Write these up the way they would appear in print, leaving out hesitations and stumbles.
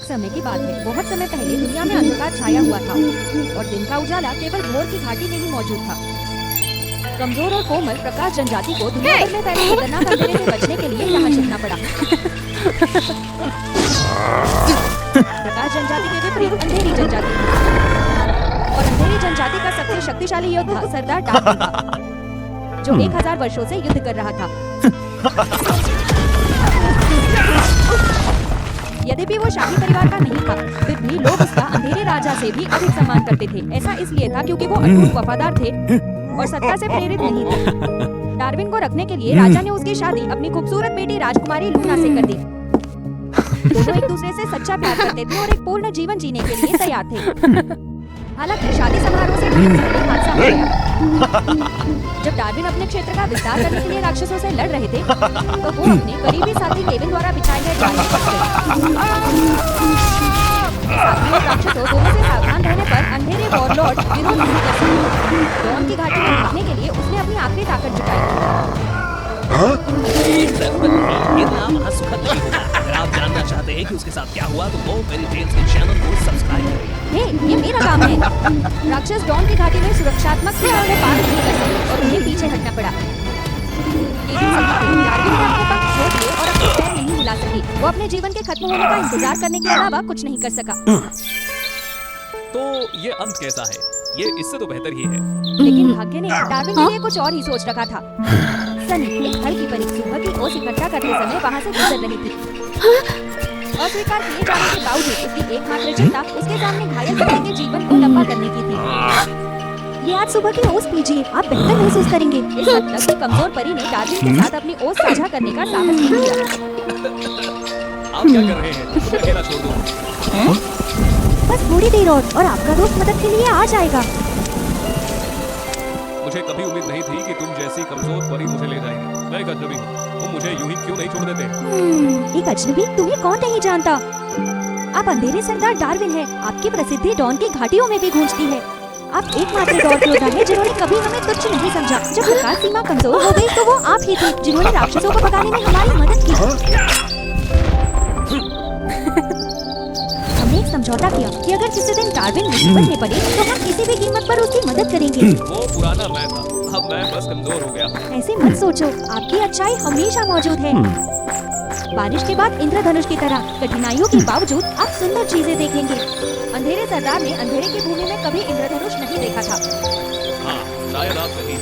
एक समय की बात है। बहुत समय पहले दुनिया में अंधकार छाया हुआ था और दिन का उजाला केवल घोर की घाटी में ही मौजूद था। कमजोर और कोमल प्रकाश जनजाति को दुनिया भर में फैले खतरनाक अंधेरे से बचने के लिए यहाँ छिपना पड़ा। प्रकाश जनजाति के विपरीत अंधेरी जनजाति थी और अंधेरी जनजाति का सबसे शक्तिशाली योद्धा सरदार डार्विन था, जो 1000 वर्षों से युद्ध कर रहा था। यद्यपि वो शाही परिवार का नहीं था, फिर भी लोग उसका अंधेरे राजा से भी अधिक सम्मान करते थे। ऐसा इसलिए था क्योंकि वो अटूट वफादार थे और सत्ता से प्रेरित नहीं थे। डार्विन को रखने के लिए राजा ने उसकी शादी अपनी खूबसूरत बेटी राजकुमारी लूना से कर दी। दोनों एक दूसरे से सच्चा प्यार करते थे और एक पूर्ण जीवन जीने के लिए तैयार थे। हालांकि शादी समारोह से एक हादसा हो गया। जब डार्विन अपने क्षेत्र का विस्तार करने के लिए राक्षसों से लड़ रहे थे, तो वो अपने करीबी साथी केविन द्वारा बिछाए गए जाल में फंस गए। साथियों और राक्षसों दोनों से सावधान रहने पर अंधेरे वॉरलॉर्ड विरोध नहीं कर सके। डॉन की घाटी में भागने के लिए उसने अपनी आखिरी ताकत जुटाई। अगर आप जानना चाहते हैं कि उसके साथ क्या हुआ तो वो मेरी टेल्स के चैनल को सब्सक्राइब करें। ये मेरा काम है। राक्षस डॉन की घाटी में सुरक्षात्मक सीमा को पार नहीं कर सके और उन्हें पीछे हटना पड़ा। डार्विन ने अपने पंख छोड़ दिए और अपने पैर नहीं हिला सकी। वो अपने जीवन के खत्म होने का इंतजार करने के अलावा कुछ नहीं कर सका। तो ये अंत कैसा है? ये इससे तो बेहतर ही है। लेकिन भाग्य ने डार्विन के लिए कुछ और ही सोच रखा था। सनी एक हल्की परी सुबह की ओस इकट्ठा करते समय वहाँ से गुजर रही थी। अस्वीकार किए जाने के बावजूद उसकी एकमात्र चिंता उसके सामने घायल बच्चे के जीवन को लंबा करने की थी। ये आज सुबह की ओस पीजिए, आप बेहतर महसूस करेंगे। इस हद तक कि कमजोर परी ने डार्विन के साथ अपनी ओस साझा करने का साहस नहीं किया। आप क्या कर रहे हैं? मुझे अकेला छोड़ दो। बस थोड़ी देर और आपका दोस्त मदद के लिए आ जाएगा। मुझे कभी उम्मीद नहीं थी कि तुम जैसी कमजोर परी मुझे ले जाएगी। मैं एक अजनबी हूँ, तुम मुझे यूं ही क्यों नहीं छोड़ देते? एक अजनबी? तुम्हें कौन नहीं जानता? आप अंधेरे सरदार डार्विन हैं। आपकी प्रसिद्धि डॉन की घाटियों में भी गूंजती है। आप एकमात्र डॉन योद्धा हैं जिन्होंने कभी हमें तुच्छ नहीं समझा। जब प्रकाश सीमा कमजोर हो गई तो वो आप ही थे जिन्होंने राक्षसों को भगाने में हमारी मदद की। हमने एक समझौता किया कि अगर किसी दिन डार्विन मुसीबत में पड़े तो हम किसी भी कीमत पर उसकी मदद करेंगे। वो पुराना मैं था, अब मैं बस कमजोर हो गया। ऐसे मत सोचो, आपकी अच्छाई हमेशा मौजूद है। बारिश के बाद इंद्रधनुष की तरह कठिनाइयों के बावजूद आप सुंदर चीजें देखेंगे। अंधेरे सरदार ने अंधेरे की भूमि में कभी इंद्रधनुष नहीं देखा था। हाँ, शायद आप सही हैं।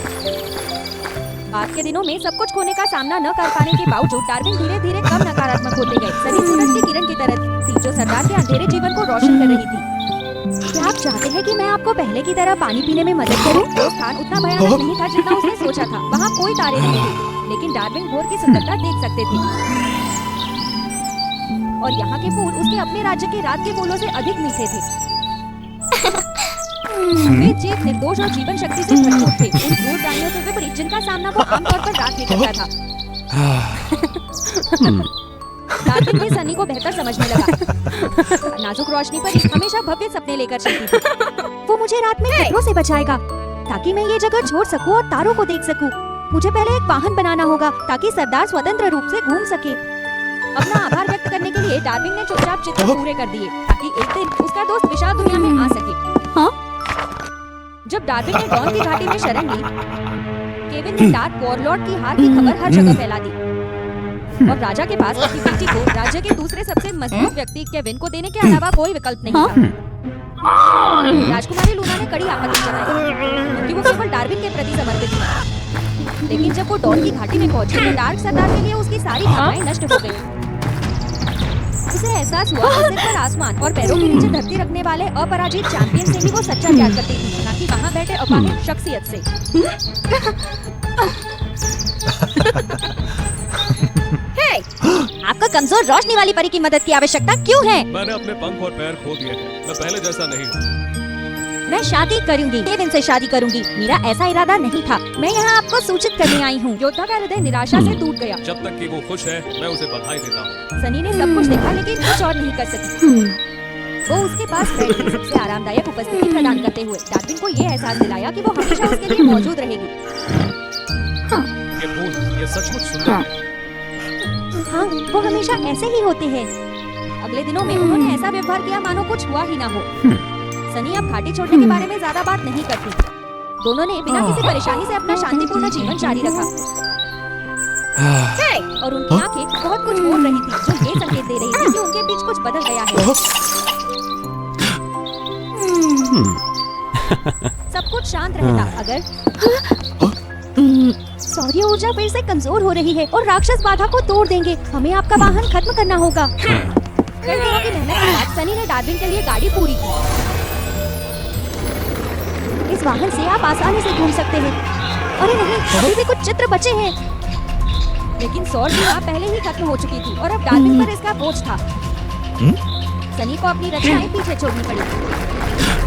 बाद के दिनों में सब कुछ खोने का सामना न कर पाने के बावजूद डार्विन धीरे धीरे कम नकारात्मक होते गए। सनी सूरज की किरण की तरह थी जो सरदार के अंधेरे जीवन को रोशन कर रही थी। क्या आप चाहते हैं कि मैं आपको पहले की तरह पानी पीने में मदद करूं? वो स्थान उतना भयानक नहीं था जितना उसने सोचा था। वहाँ कोई तारे नहीं थे, लेकिन डार्विन भोर की सुंदरता देख सकते थे और यहाँ के फूल उसके अपने राज्य के रात के फूलों से अधिक मीठे थे। वे चेत, निर्दोष और जीवन शक्ति से भरपूर थे, उन क्रूर प्राणियों से विपरीत जिनका सामना वो आमतौर पर रात में करता था। डार्विन भी सनी को बेहतर समझने लगा। नाजुक रोशनी पर हमेशा भव्य सपने लेकर चलती थी। वो मुझे रात में खतरों से बचाएगा ताकि मैं ये जगह छोड़ सकूं और तारों को देख सकूं। मुझे पहले एक वाहन बनाना होगा ताकि सरदार स्वतंत्र रूप से घूम सके। अपना आभार व्यक्त करने के लिए डार्विन ने चुपचाप चित्र पूरे कर दिए ताकि एक दिन उसका दोस्त विशाल दुनिया में आ सके। हाँ? जब डार्विन ने डॉन की घाटी में शरण ली, केविन ने डार्क वॉरलॉर्ड की हार की खबर हर जगह फैला दी और राजा के पास अपनी बेटी को राज्य के दूसरे सबसे मजबूत व्यक्ति केविन को देने के अलावा कोई विकल्प नहीं था। राजकुमारी लूना ने कड़ी आपत्ति जताई क्योंकि वो केवल डार्विन के प्रति समर्पित थी। लेकिन जब वो डॉन की घाटी में पहुंची तो डार्क सरदार के लिए उसकी सारी भावनाएं नष्ट हो गई। उसे एहसास हुआ कि सिर पर आसमान और पैरों के नीचे धरती रखने वाले अपराजित चैंपियन से ही वो सच्चा प्यार करती थी, न कि वहाँ बैठे अपाहिज शख्सियत से। आपको कमजोर रोशनी वाली परी की मदद की आवश्यकता क्यों है? मैंने अपने पंख और पैर खो दिए हैं। मैं पहले जैसा नहीं हूँ। मैं शादी करूंगी, केविन से शादी करूंगी। मेरा ऐसा इरादा नहीं था। मैं यहाँ आपको सूचित करने आई हूँ। योद्धा का हृदय निराशा से टूट गया। जब तक कि वो खुश है, मैं उसे बधाई देता हूँ। सनी ने सब कुछ देखा लेकिन कुछ और नहीं कर सकी। वो उसके पास बैठी सबसे आरामदायक उपस्थिति प्रदान करते हुए डार्विन को ये एहसास दिलाया कि वो हमेशा उसके लिए मौजूद रहेगी। ये फूल, ये सचमुच सुंदर है। हाँ, वो हमेशा ऐसे ही होते हैं। अगले दिनों में उन्होंने ऐसा व्यवहार किया मानो कुछ हुआ ही ना हो। सनी अब घाटी छोड़ने के बारे में ज्यादा बात नहीं करती। दोनों ने बिना किसी परेशानी से अपना शांतिपूर्ण जीवन जारी रखा और उनकी आंखें बहुत कुछ बोल रही थी, जो ये संकेत दे रही थी कि उनके बीच कुछ बदल गया है। सब कुछ शांत रहता अगर सौर्य ऊर्जा फिर से कमजोर हो रही है और राक्षस बाधा को तोड़ देंगे। हमें आपका वाहन खत्म करना होगा। कई दिनों की मेहनत के बाद सनी ने डार्विन के लिए गाड़ी पूरी की। इस वाहन से आप आसानी से घूम सकते हैं। अरे नहीं, अभी भी कुछ चित्र बचे हैं। लेकिन सौर की आँख पहले ही खत्म हो चुकी थी और अब डार्विन पर इसका बोझ था। सनी को अपनी रचनाएं पीछे छोड़नी पड़ी।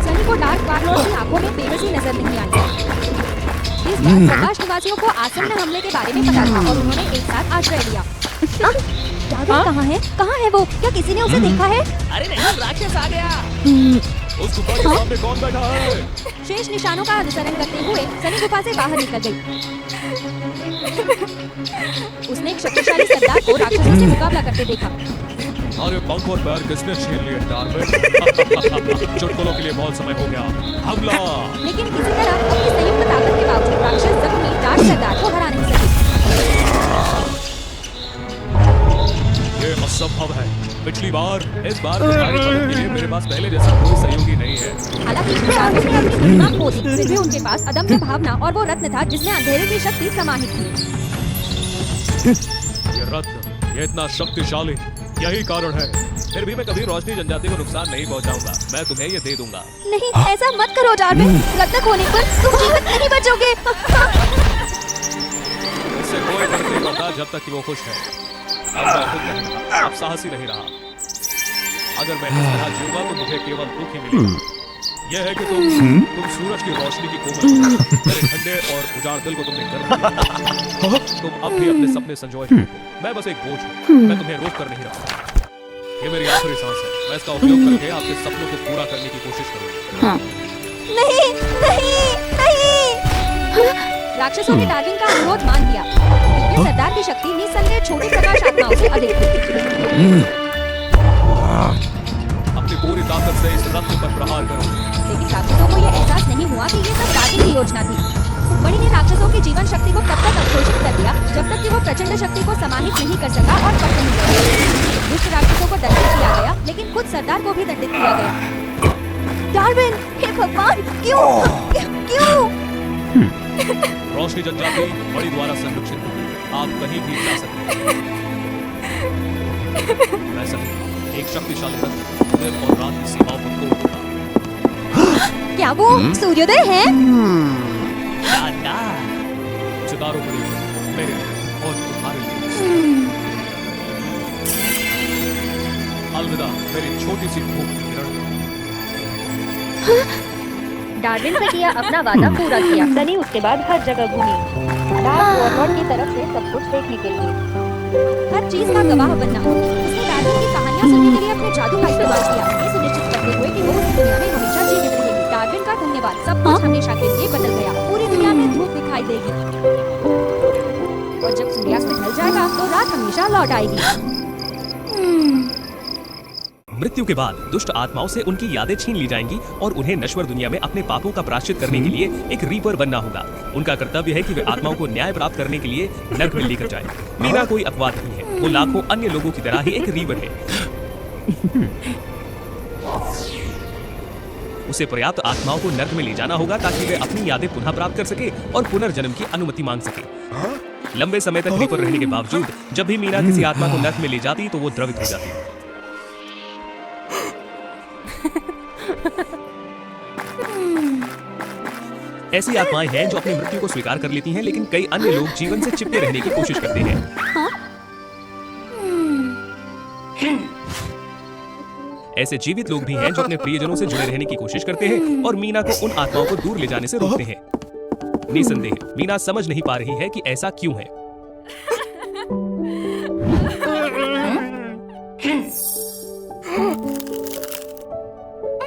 सनी को डार्क वार्लॉर्ड की आंखों में बेबसी नजर नहीं आई। इस बार प्रकाश निवासियों को आसन्न हमले के बारे में पता था और उन्होंने एक साथ आश्रय लिया। डार्विन कहाँ है? कहाँ है वो? क्या किसी ने उसे देखा है? अरे नहीं, राक्षस आ गया। उस गुफा के सामने कौन बैठा है? शेष निशानों का अनुसरण करते हुए सनी गुफा से बाहर निकल गई। उसने एक शक्तिशाली सरदार को राक्षसों से मुकाबला करते देखा। अरे पंख और पैर किसने छीन लिए डार्विन? चुटकुलों के लिए बहुत समय हो गया। हमला! लेकिन किसी तरह अपनी संयुक्त ताकत के बावजूद राक्षस जख्मी डार्क सरदार को हरा नहीं सके। ये असंभव है। पिछली बार, इस बार तुम्हारी मदद के लिए मेरे पास पहले जैसा कोई सहयोगी नहीं है। हालांकि साहस ने अपनी महिमा खो दी, फिर भी उनके पास अदम्य भावना और वो रत्न था जिसमें अंधेरे की शक्ति समाहित थी। ये रत्न, ये इतना शक्तिशाली, यही कारण है। फिर भी मैं कभी रोशनी जनजाति को नुकसान नहीं पहुंचाऊंगा। मैं तुम्हें ये दे दूंगा। नहीं, ऐसा मत करो डार्विन। रत्न खोने पर तुम जीवित नहीं बचोगे। इससे कोई फर्क नहीं पड़ता जब तक कि वो खुश है। अब मैं खुद नहीं, अब साहसी नहीं रहा। अगर मैं इस तरह जीऊंगा तो मुझे केवल दुख ही मिलेगा। यह है कि तुम सूरज की रोशनी की कोमल, मेरे ठंडे और उजाड़ दिल को तुमने गर्म किया। तुम अब भी अपने सपने संजोए हो। मैं बस एक बोझ हूँ। मैं तुम्हें रोक कर नहीं रखा। ये मेरी आखिरी सांस है। मैं इसका उपयोग करके आपके सपनों को पूरा करने की कोशिश करूँगा। नहीं, नहीं, नहीं। राक्षसों ने डार्विन का अनुरोध मान लिया। लेकिन सरदार की शक्ति निस्संदेह छोटी प्रकाश आत्माओं से अधिक थी। अपनी पूरी ताकत से इस रत्न पर प्रहार करो। लेकिन राक्षसों को यह एहसास नहीं हुआ कि ये सब डार्विन की योजना थी। मणि ने राक्षसों की जीवन शक्ति को तब तक अवशोषित कर दिया जब तक कि वो प्रचंड शक्ति को समाहित नहीं कर सका और पट नहीं गया। दुष्ट राक्षसों को दंडित किया गया, लेकिन खुद सरदार को भी दंडित किया गया। डार्विन, हे भगवान, क्यों? क्यों? रोशनी जनजाति बड़ी द्वारा संरक्षित है। आप कहीं भी जा सकते हैं। मैं सभी एक शक्तिशाली रत्न दिन और रात की सीमाओं को तोड़ दूंगा। क्या वो सूर्योदय है? सितारों बड़ी मेरे लिए और तुम्हारे लिए। अलविदा मेरी छोटी सी धूप किरण। डार्विन ने किया अपना वादा पूरा किया। सनी उसके बाद हर जगह घूमी, डार्क वार्लॉर्ड की तरफ से सब कुछ देखने के लिए, हर चीज का गवाह बनना। उसने डार्विन की कहानियां सुनने के लिए अपने जादू का इस्तेमाल किया, ये सुनिश्चित करते हुए कि वो इस दुनिया में हमेशा जीवित रहेगी। डार्विन का धन्यवाद, सब कुछ हमेशा के लिए बदल गया। पूरी दुनिया में धूप दिखाई देगी और जब सूर्यास्त ढल जाएगा तो रात हमेशा लौट आएगी। मृत्यु के बाद दुष्ट आत्माओं से उनकी यादें छीन ली जाएंगी और उन्हें नश्वर दुनिया में अपने पापों का प्रायश्चित करने के लिए एक रीपर बनना होगा। उनका कर्तव्य है कि वे आत्माओं को न्याय प्राप्त करने के लिए नर्क में लेकर जाएं। मीना कोई अपवाद नहीं है, वो लाखों अन्य लोगों की तरह ही एक रीपर है। उसे पर्याप्त आत्माओं को नर्क में ले जाना होगा ताकि वे अपनी यादें पुनः प्राप्त कर सके और पुनर्जन्म की अनुमति मांग सके। लंबे समय तक रीपर रहने के बावजूद जब भी मीना किसी आत्मा को नर्क में ले जाती तो वो द्रवित हो जाती। ऐसी आत्माएं हैं जो अपनी मृत्यु को स्वीकार कर लेती हैं, लेकिन कई अन्य लोग जीवन से चिपके रहने की कोशिश करते हैं। ऐसे जीवित लोग भी हैं जो अपने प्रियजनों से जुड़े रहने की कोशिश करते हैं और मीना को उन आत्माओं को दूर ले जाने से रोकते हैं। निसंदेह मीना समझ नहीं पा रही है कि ऐसा क्यों है।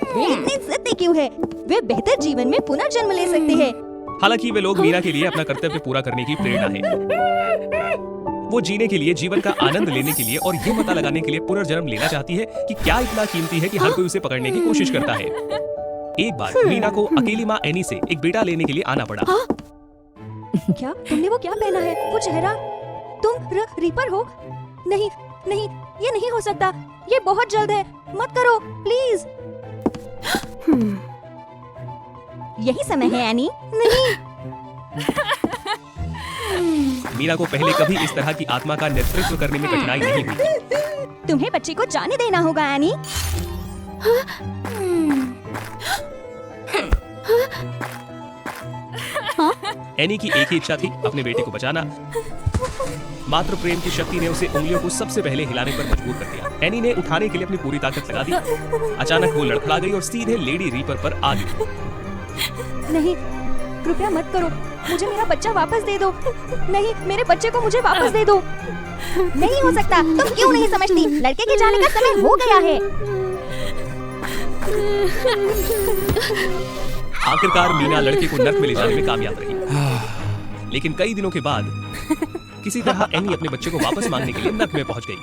वे इतने जिद्दी क्यों है? वे बेहतर जीवन में पुनर्जन्म ले सकते हैं। हालांकि वे लोग मीना के लिए अपना कर्तव्य पूरा करने की प्रेरणा है। वो जीने के लिए, जीवन का आनंद लेने के लिए और ये पता लगाने के लिए पुनर्जन्म लेना चाहती है कि क्या इतना कीमती है कि हर कोई उसे पकड़ने की कोशिश करता है। एक बार मीना को अकेली माँ एनी से एक बेटा लेने के लिए आना पड़ा। क्या तुमने वो क्या पहना है? वो चेहरा, तुम रीपर हो? नहीं नहीं, ये नहीं हो सकता, ये बहुत जल्द है, मत करो प्लीज। यही समय है एनी। नहीं। मीना को पहले कभी इस तरह की आत्मा का नेतृत्व करने में कठिनाई नहीं हुई। तुम्हें बच्चे को जाने देना होगा एनी। एनी की एक ही इच्छा थी, अपने बेटे को बचाना। मात्र प्रेम की शक्ति ने उसे उंगलियों को सबसे पहले हिलाने पर मजबूर कर दिया। एनी ने उठाने के लिए अपनी पूरी ताकत लगा दी। अचानक वो लड़खड़ा गई और सीधे लेडी रीपर पर आ गई। नहीं, कृपया मत करो, मुझे मेरा बच्चा वापस दे दो। नहीं, मेरे बच्चे को मुझे वापस दे दो। नहीं हो सकता, तुम क्यों नहीं समझती? लड़के के जाने का समय हो गया है। आखिरकार मीना लड़के को नर्क में ले जाने में कामयाब रही। लेकिन कई दिनों के बाद किसी तरह एनी अपने बच्चे को वापस मांगने के लिए नर्क में पहुंच गई।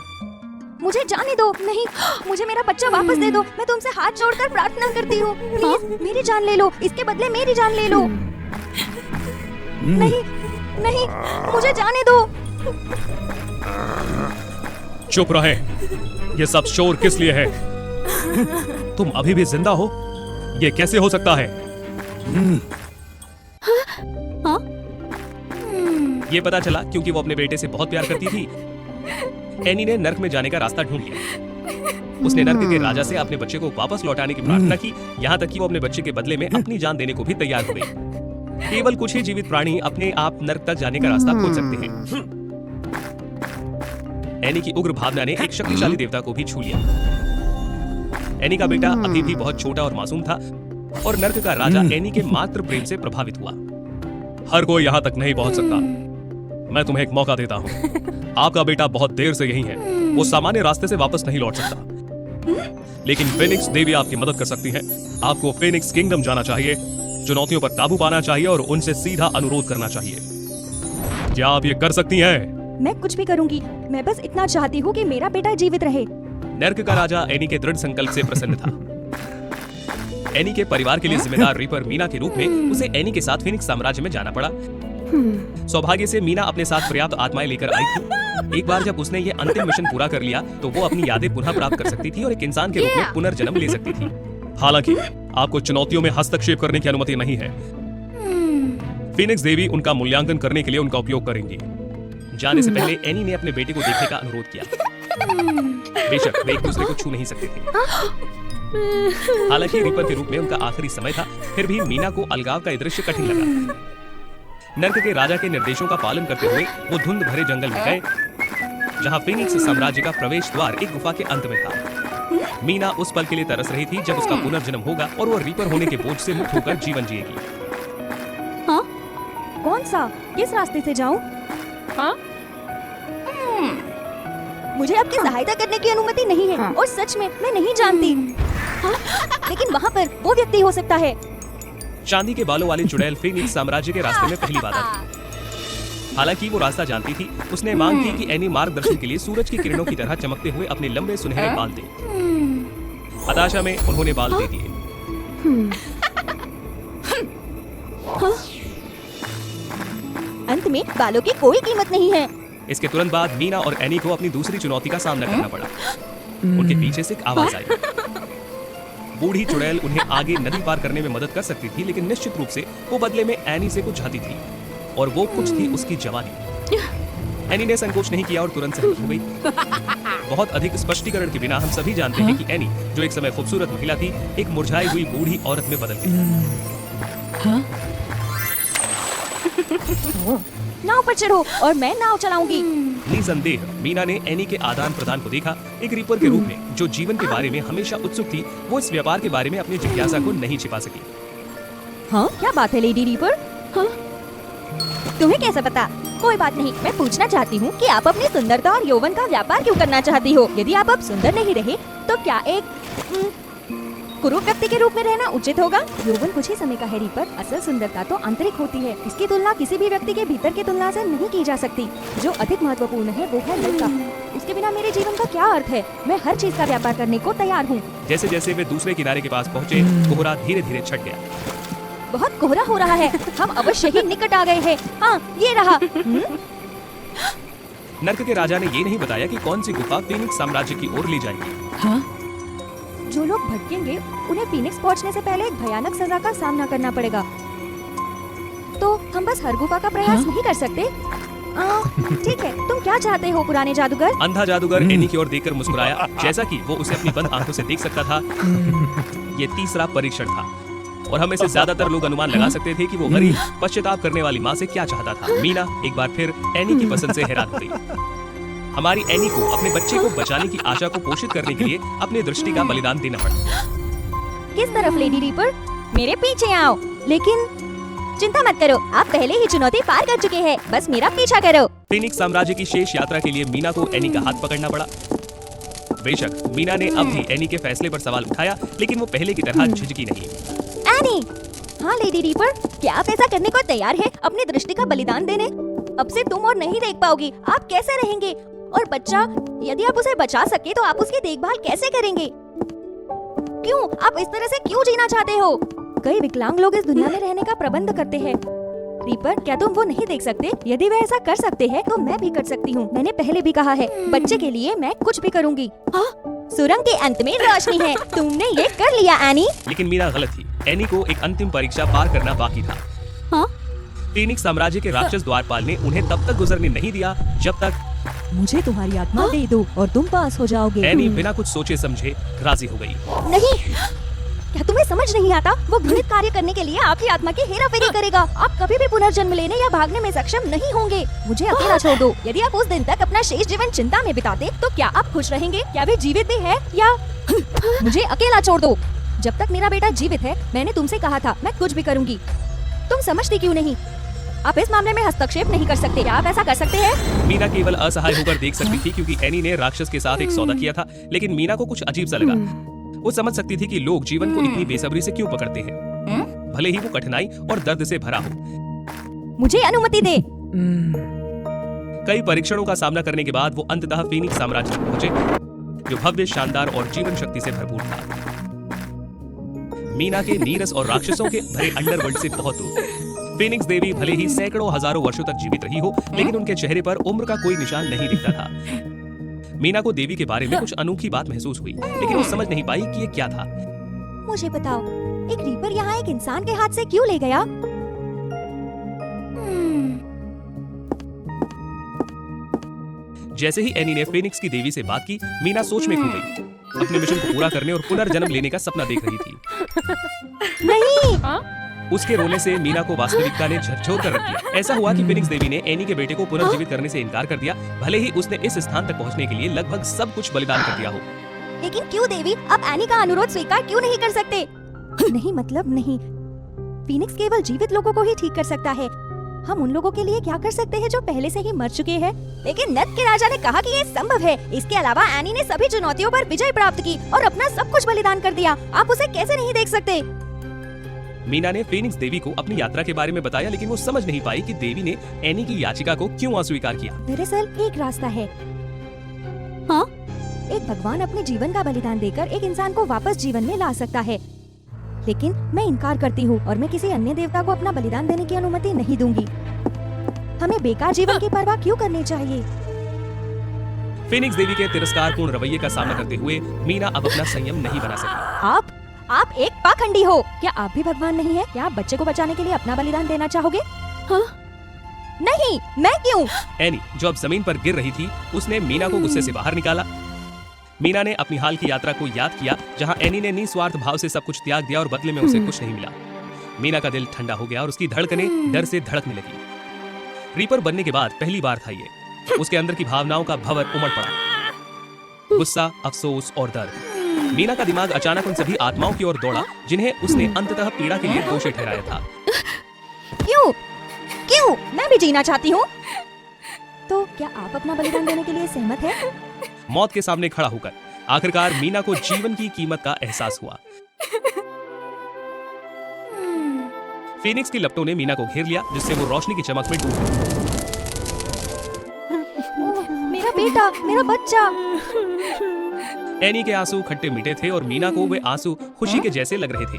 मुझे जाने दो। नहीं, मुझे मेरा बच्चा वापस दे दो। मैं तुमसे हाथ जोड़कर प्रार्थना करती हूँ, प्लीज मेरी जान ले लो, इसके बदले मेरी जान ले लो। नहीं नहीं, मुझे जाने दो। चुप रहे, ये सब शोर किस लिए है? तुम अभी भी जिंदा हो? ये कैसे हो सकता है? ये पता चला क्योंकि वो अपने बेटे से बहुत प्यार करती थी। एनी ने नर्क में जाने का रास्ता ढूंढ लिया। उसने नर्क के राजा से अपने बच्चे को वापस लौटाने की प्रार्थना की, यहाँ तक कि वो अपने बच्चे के बदले में अपनी जान देने को भी तैयार हो गई। केवल कुछ ही जीवित प्राणी अपने आप नर्क तक जाने का रास्ता खोज सकते हैं। एनी की उग्र भावना ने एक शक्तिशाली देवता को भी छू लिया। एनी का बेटा अभी भी बहुत छोटा और मासूम था और नर्क का राजा एनी के मात्र प्रेम से प्रभावित हुआ। हर कोई यहाँ तक नहीं पहुँच सकता। मैं तुम्हें एक मौका देता हूँ। आपका बेटा बहुत देर से यही है, वो सामान्य रास्ते से वापस नहीं लौट सकता। लेकिन फेनिक्स देवी आपकी मदद कर सकती है। आपको फेनिक्स किंगडम जाना चाहिए, चुनौतियों पर काबू पाना चाहिए और उनसे सीधा अनुरोध करना चाहिए। क्या आप ये कर सकती हैं? मैं कुछ भी करूंगी, मैं बस इतना चाहती हूँ कि मेरा बेटा जीवित रहे। नर्क का राजा एनी के दृढ़ संकल्प से प्रसन्न था। एनी के परिवार के लिए जिम्मेदार रीपर मीना के रूप में उसे एनी के साथ फिनिक्स साम्राज्य में जाना पड़ा। सौभाग्य से मीना अपने साथ पर्याप्त आत्माएं लेकर आई थी। एक बार जब उसने ये अंतिम मिशन पूरा कर लिया तो वो अपनी यादें पुनः प्राप्त कर सकती थी और एक इंसान के रूप में पुनर्जन्म ले सकती थी। हालांकि आपको चुनौतियों में हस्तक्षेप करने की अनुमति नहीं है। फिनिक्स देवी उनका मूल्यांकन करने के लिए उनका उपयोग करेंगी। जाने से पहले एनी ने अपने बेटे को देखने का अनुरोध किया। बेशक वे एक दूसरे को छू नहीं सकते थे। हालांकि रीपर के रूप में उनका आखिरी समय था, फिर भी मीना को अलगाव का दृश्य कठिन लगा। नर्क के राजा के निर्देशों का पालन करते हुए वो धुंध भरे जंगल में गए, जहाँ फिनिक्स साम्राज्य का प्रवेश द्वार एक गुफा के अंत में था। मीना उस पल के लिए तरस रही थी जब उसका पुनर्जन्म होगा और वो रीपर होने के बोझ से मुक्त होकर जीवन जिएगी। हाँ? कौन सा? किस रास्ते से जाऊं? हाँ? मुझे आपकी सहायता करने की अनुमति नहीं है और सच में मैं नहीं जानती। हाँ? लेकिन वहाँ पर वो व्यक्ति हो सकता है। चांदी के बालों वाली चुड़ैल फिनिक्स साम्राज्य के रास्ते में पहली बार आई। हालांकि वो रास्ता जानती थी। उसने मांग की कि एनी मार्गदर्शन के लिए सूरज की किरणों की तरह चमकते हुए अपने लंबे सुनहरे बाल दे। हताशा में उन्होंने बाल दे दिए। अंत में बालों की कोई कीमत नहीं है। इसके तुरंत बाद मीना और एनी को अपनी दूसरी चुनौती का सामना करना पड़ा। उनके पीछे से एक आवाज आई। बूढ़ी चुड़ैल उन्हें आगे नदी पार करने में मदद कर सकती थी, लेकिन निश्चित रूप से वो बदले में एनी से कुछ चाहती थी और वो कुछ थी उसकी जवानी। एनी ने संकोच नहीं किया और तुरंत सहमत हो गई। बहुत अधिक स्पष्टीकरण के बिना हम सभी जानते हैं कि एनी, जो एक समय खूबसूरत महिला थी, एक मुरझाई हुई बूढ़ी औरत में बदल गई। नाव पर चढ़ो और मैं नाव चलाऊंगी। निसंदेह मीना ने एनी के आदान प्रदान को देखा। एक रीपर के रूप में जो जीवन के बारे में हमेशा उत्सुक थी, वो इस व्यापार के बारे में अपनी जिज्ञासा को नहीं छिपा सकी। हाँ, क्या बात है लेडी रीपर? हाँ? तुम्हें कैसे पता? कोई बात नहीं, मैं पूछना चाहती हूँ कि आप अपनी सुंदरता और यौवन का व्यापार क्यों करना चाहती हो? यदि आप अब सुंदर नहीं रहे तो क्या एक कुरूप व्यक्ति के रूप में रहना उचित होगा? यौवन कुछ ही समय का है रीपर, असल सुंदरता तो आंतरिक होती है। इसकी तुलना किसी भी व्यक्ति के भीतर की तुलना से नहीं की जा सकती। जो अधिक महत्वपूर्ण है वो है लड़का। उसके बिना मेरे जीवन का क्या अर्थ है? मैं हर चीज का व्यापार करने को तैयार हूँ। जैसे जैसे वे दूसरे किनारे के पास पहुँचे, कोहरा धीरे धीरे छट गया। बहुत कोहरा हो रहा है, हम अवश्य ही निकट आ गए हैं। हाँ, ये रहा। नर्क के राजा ने ये नहीं बताया कि कौन सी गुफा फीनिक्स साम्राज्य की ओर ले जाएगी। हाँ? जो लोग भटकेंगे उन्हें फीनिक्स पहुंचने से पहले एक भयानक सजा का सामना करना पड़ेगा। तो हम बस हर गुफा का प्रयास नहीं कर सकते। ठीक है, तुम क्या चाहते हो पुराने जादूगर? अंधा जादूगर एनी की ओर देखकर मुस्कुराया, जैसा कि वो उसे अपनी बंद आंखों से देख सकता था। ये तीसरा परीक्षण था और हमें से ज्यादातर लोग अनुमान लगा सकते थे कि वो गरीब पश्चाताप करने वाली माँ से क्या चाहता था। मीना एक बार फिर एनी की पसंद से हैरान हो गई। हमारी एनी को अपने बच्चे को बचाने की आशा को पोषित करने के लिए अपने दृष्टि का बलिदान देना पड़ा। किस तरफ लेडी रीपर? मेरे पीछे आओ। लेकिन चिंता मत करो, आप पहले ही चुनौती पार कर चुके हैं, बस मेरा पीछा करो। फीनिक्स साम्राज्य की शेष यात्रा के लिए मीना को एनी का हाथ पकड़ना पड़ा। बेशक मीना ने अब भी एनी के फैसले पर सवाल उठाया, लेकिन वो पहले की तरह झिझकी नहीं। एनी, हाँ लेडी रीपर, क्या आप ऐसा करने को तैयार है, अपनी दृष्टि का बलिदान देने? अब से तुम और नहीं देख पाओगी, आप कैसे रहेंगे? और बच्चा, यदि आप उसे बचा सके तो आप उसकी देखभाल कैसे करेंगे? क्यों आप इस तरह से क्यों जीना चाहते हो? कई विकलांग लोग इस दुनिया में रहने का प्रबंध करते हैं। रीपर, क्या तुम वो नहीं देख सकते? यदि वे ऐसा कर सकते हैं तो मैं भी कर सकती हूँ। मैंने पहले भी कहा है, बच्चे के लिए मैं कुछ भी करूँगी। सुरंग के अंत में रोशनी है, तुमने ये कर लिया एनी। लेकिन मीना गलत थी। एनी को एक अंतिम परीक्षा पार करना बाकी था। हाँ? फीनिक्स साम्राज्य के राक्षस द्वारपाल ने उन्हें तब तक गुजरने नहीं दिया जब तक मुझे तुम्हारी आत्मा दे दो और तुम पास हो जाओगे। एनी बिना कुछ सोचे समझे राजी हो गई। नहीं, क्या तुम्हें समझ नहीं आता? वो घृणित कार्य करने के लिए आपकी आत्मा की हेराफेरी करेगा। आप कभी भी पुनर्जन्म लेने या भागने में सक्षम नहीं होंगे। मुझे अकेला छोड़ दो। यदि आप उस दिन तक अपना शेष जीवन चिंता में बिताते तो क्या आप खुश रहेंगे? क्या वे जीवित भी है या? मुझे अकेला छोड़ दो। जब तक मेरा बेटा जीवित है, मैंने तुमसे कहा था मैं कुछ भी करूंगी। तुम समझती क्यों नहीं? आप इस मामले में हस्तक्षेप नहीं कर सकते। क्या आप ऐसा कर सकते हैं? मीना केवल असहाय होकर देख सकती थी, क्योंकि एनी ने राक्षस के साथ एक सौदा किया था। लेकिन मीना को कुछ अजीब सा लगा। वो समझ सकती थी कि लोग जीवन को इतनी बेसब्री से क्यों पकड़ते हैं, भले ही वो कठिनाई और दर्द से भरा हो। मुझे अनुमति दे। कई परीक्षणों का सामना करने के बाद वो अंततः फीनिक्स साम्राज्य पहुंचे, जो भव्य, शानदार और जीवन शक्ति से भरपूर था। मीना के नीरस और राक्षसों के भरे अंडरवर्ल्ड से बहुत दूर। फीनिक्स देवी भले ही सैकड़ों हजारों वर्षों तक जीवित रही हो, लेकिन उनके चेहरे पर उम्र का कोई निशान नहीं दिखता था। मीना को देवी के बारे में कुछ अनोखी बात महसूस हुई, लेकिन वो समझ नहीं पाई कि ये क्या था। मुझे बताओ, एक रीपर यहाँ एक इंसान के हाथ से क्यों ले गया? जैसे ही एनी ने फीनिक्स की देवी से बात की, मीना सोच में खो गई। अपने मिशन को पूरा करने और पुनर्जन्म लेने का सपना देख रही थी। नहीं। उसके रोने से मीना को वास्तविकता ने झकझोर कर रख दिया। ऐसा हुआ कि फीनिक्स देवी ने एनी के बेटे को पुनर्जीवित करने से इनकार कर दिया, भले ही उसने इस स्थान तक पहुंचने के लिए लगभग सब कुछ बलिदान कर दिया हो। लेकिन क्यों देवी, आप एनी का अनुरोध स्वीकार क्यों नहीं कर सकते? नहीं, मतलब नहीं। फीनिक्स केवल जीवित लोगों को ही ठीक कर सकता है। हम उन लोगों के लिए क्या कर सकते हैं जो पहले से ही मर चुके हैं? लेकिन नर्क के राजा ने कहा कि ये संभव है। इसके अलावा एनी ने सभी चुनौतियों पर विजय प्राप्त की और अपना सब कुछ बलिदान कर दिया। आप उसे कैसे नहीं देख सकते? मीना ने फीनिक्स देवी को अपनी यात्रा के बारे में बताया, लेकिन वो समझ नहीं पाई कि देवी ने एनी की याचिका को क्यों अस्वीकार किया। दरअसल एक रास्ता है। हाँ? एक भगवान अपने जीवन का बलिदान देकर एक इंसान को वापस जीवन में ला सकता है, लेकिन मैं इनकार करती हूँ और मैं किसी अन्य देवता को अपना बलिदान देने की अनुमति नहीं दूंगी। हमें बेकार जीवन की परवाह क्यों करनी चाहिए? फीनिक्स देवी के तिरस्कारपूर्ण रवैये का सामना करते हुए मीना अब अपना संयम नहीं बना सकी। आप एक पाखंडी हो। क्या आप भी भगवान नहीं है? क्या आप बच्चे को बचाने के लिए अपना बलिदान देना चाहोगे? हाँ? नहीं, मैं क्यों? एनी, जो अब जमीन पर गिर रही थी, उसने मीना को गुस्से से बाहर निकाला। मीना ने अपनी हाल की यात्रा को याद किया, जहां एनी ने निस्वार्थ भाव से सब कुछ त्याग दिया और बदले में उसे कुछ नहीं मिला। मीना का दिल ठंडा हो गया और उसकी धड़कनें डर से धड़कने लगी। रीपर बनने के बाद पहली बार था ये। उसके अंदर की भावनाओं का भंवर उमड़ पड़ा, गुस्सा, अफसोस और दर्द। मीना का दिमाग अचानक उन सभी आत्माओं की ओर दौड़ा जिन्हें उसने अंततः पीड़ा के लिए दोषी ठहराया था। क्यों? क्यों? मैं भी जीना चाहती हूँ। तो क्या आप अपना बलिदान देने के लिए सहमत हैं? मौत के सामने खड़ा होकर आखिरकार मीना को जीवन की कीमत का एहसास हुआ। फीनिक्स की लपटों ने मीना को घेर लिया, जिससे वो रोशनी की चमक में डूब गई। मेरा बेटा, मेरा बच्चा। एनी के आंसू खट्टे मीठे थे और मीना को वे आंसू खुशी के जैसे लग रहे थे।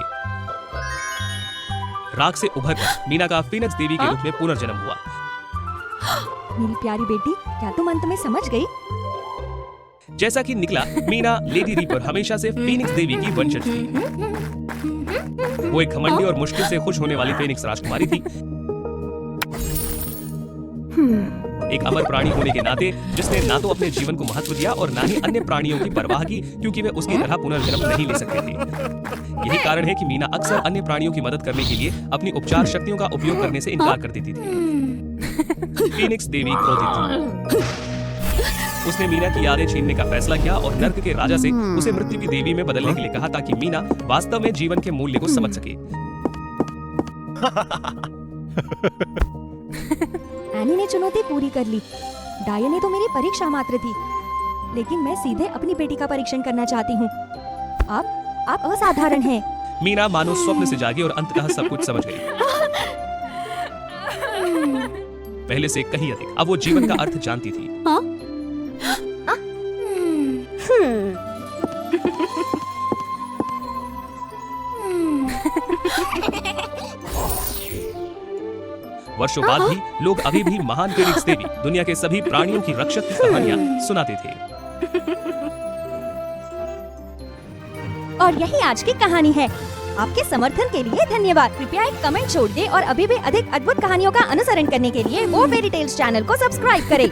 राख से उभरकर मीना का फीनिक्स देवी के रूप में पुनर्जन्म हुआ। मेरी प्यारी बेटी, क्या तुम अंत में समझ गई? जैसा कि निकला, मीना लेडी रीपर हमेशा से फीनिक्स देवी की वंशज थी। वो एक घमंडी और मुश्किल से खुश होने वाली फीनिक्स राजकुमारी थी। एक अमर प्राणी होने के नाते जिसने ना तो अपने जीवन को महत्व दिया और ना ही अन्य प्राणियों की परवाह की, क्योंकि वे उसकी तरह पुनर्जन्म नहीं ले सकते थे। यही कारण है कि मीना अक्सर अन्य प्राणियों की मदद करने के लिए अपनी उपचार शक्तियों का उपयोग करने से इनकार कर देती थी। फीनिक्स देवी क्रोधित थी। उसने मीना की यादें छीनने का फैसला किया और नर्क के राजा से उसे मृत्यु की देवी में बदलने के लिए कहा, ताकि मीना वास्तव में जीवन के मूल्य को समझ सके। एनी ने चुनौती पूरी कर ली। डायने तो मेरी परीक्षा मात्र थी, लेकिन मैं सीधे अपनी बेटी का परीक्षण करना चाहती हूँ। आप असाधारण हैं। मीना मानो स्वप्न से जागी और अंततः सब कुछ समझ गई। पहले से कहीं अधिक अब वो जीवन का अर्थ जानती थी। हाँ? वर्षों बाद भी लोग अभी भी महान फीनिक्स देवी, दुनिया के सभी प्राणियों की रक्षक की कहानियां सुनाते थे। और यही आज की कहानी है। आपके समर्थन के लिए धन्यवाद। कृपया एक कमेंट छोड़ दें और अभी भी अधिक अद्भुत कहानियों का अनुसरण करने के लिए वो फेरी टेल्स चैनल को सब्सक्राइब करें।